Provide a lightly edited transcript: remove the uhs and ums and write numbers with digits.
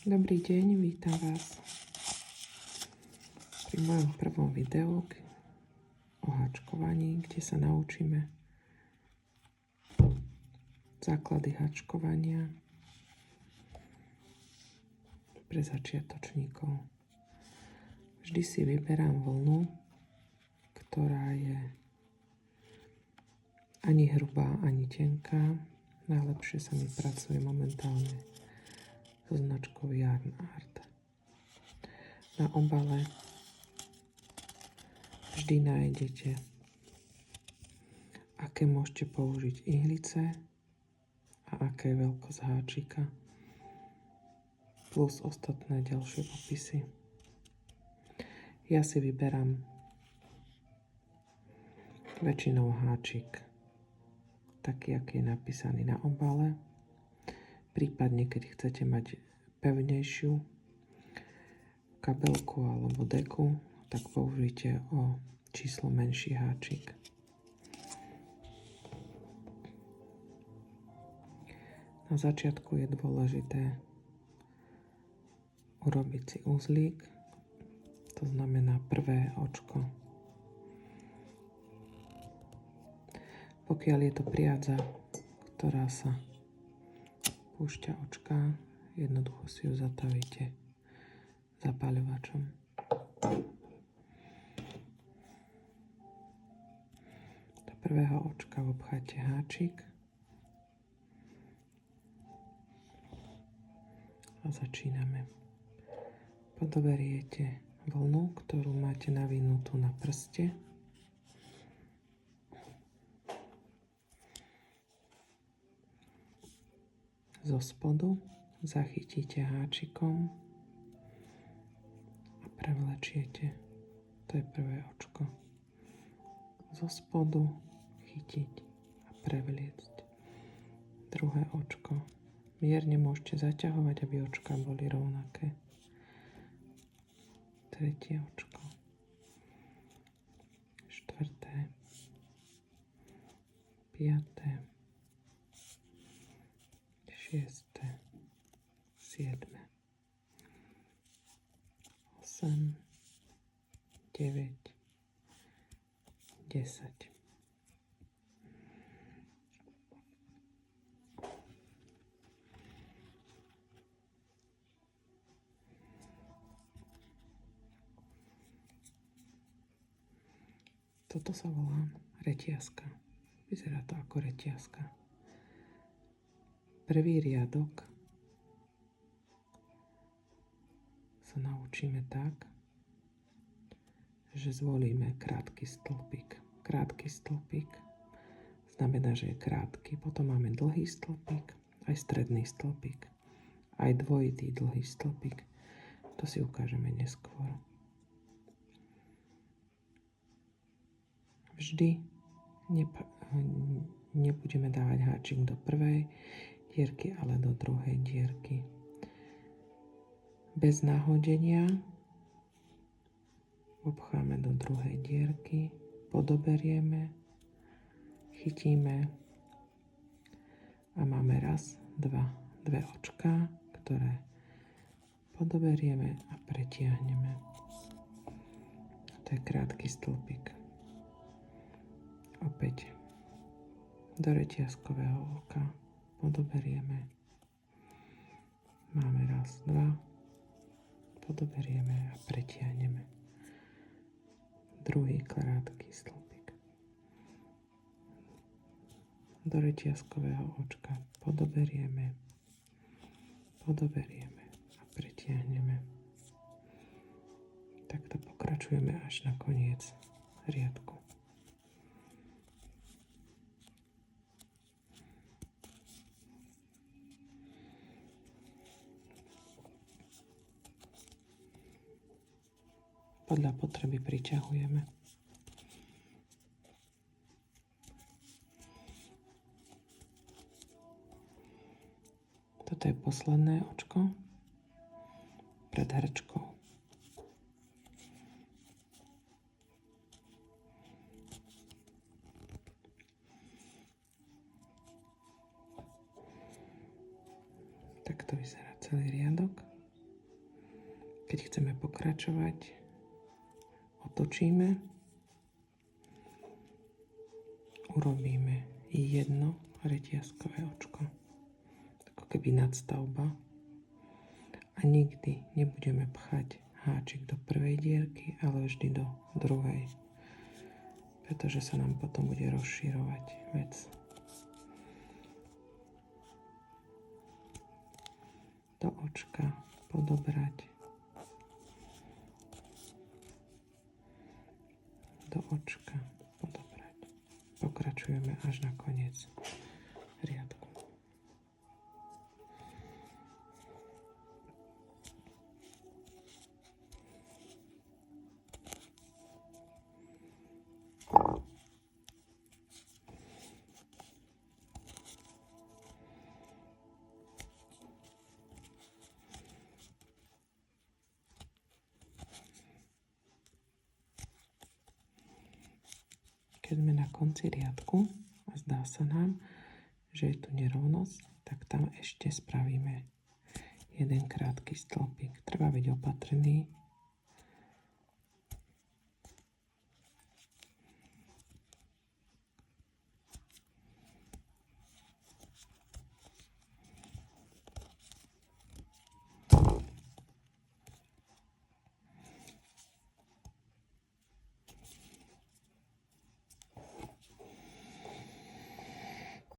Dobrý deň, vítam vás pri mojom prvom videu o háčkovaní, kde sa naučíme základy háčkovania pre začiatočníkov. Vždy si vyberám vlnu, ktorá je ani hrubá, ani tenká. Najlepšie sa mi pracuje momentálne so značkou Yarn Art. Na obale vždy nájdete, aké môžete použiť ihlice a aké je veľkosť háčika, plus ostatné ďalšie popisy. Ja si vyberám väčšinou háčik taký, aký je napísaný na obale. Prípadne, keď chcete mať pevnejšiu kabelku alebo deku, tak použite o číslo menší háčik. Na začiatku je dôležité urobiť si uzlík, to znamená prvé očko. Pokiaľ je to priadza, ktorá sa púšťa očka, jednoducho si ju zatavíte zapáľovačom. Do prvého očka obcháte háčik a začíname. Podoberiete vlnu, ktorú máte navinutú na prste. Zo spodu zachytíte háčikom a prevlečiete. To je prvé očko. Zo spodu chytiť a prevliecť. Druhé očko. Mierne môžete zaťahovať, aby očka boli rovnaké. Tretie očko. Štvrté. Piaté. Šiesté, 7, 8, 9, 10. Toto sa volá reťazka. Vyzerá to ako reťazka. Prvý riadok sa naučíme tak, že zvolíme krátky stĺpik. Krátky stĺpik znamená, že je krátky. Potom máme dlhý stĺpik, aj stredný stĺpik, aj dvojitý dlhý stĺpik. To si ukážeme neskôr. Vždy nebudeme dávať háčik do prvej dierky, ale do druhej dierky. Bez nahodenia obcháme do druhej dierky, podoberieme, chytíme a máme raz, dve očká, ktoré podoberieme a pretiahneme. To je krátky stĺpik. Opäť do reťazkového oka podoberieme. Máme raz, dva. Podoberieme a pretiahneme. Druhý krátky stĺpik. Do reťazkového očka podoberieme a pretiahneme. Takto pokračujeme až na koniec riadku. Podľa potreby priťahujeme. Toto je posledné očko pred hrčkou. Takto vyzerá celý riadok. Keď chceme pokračovať, otočíme, urobíme jedno reťazkové očko, ako keby nadstavba, a nikdy nebudeme pchať háčik do prvej dierky, ale vždy do druhej, pretože sa nám potom bude rozširovať vec. Do očka podobrať, do očka podobrať. Pokračujeme až na koniec riadku. Keď sme na konci riadku a zdá sa nám, že je tu nerovnosť, tak tam ešte spravíme jeden krátky stĺpik. Treba byť opatrný,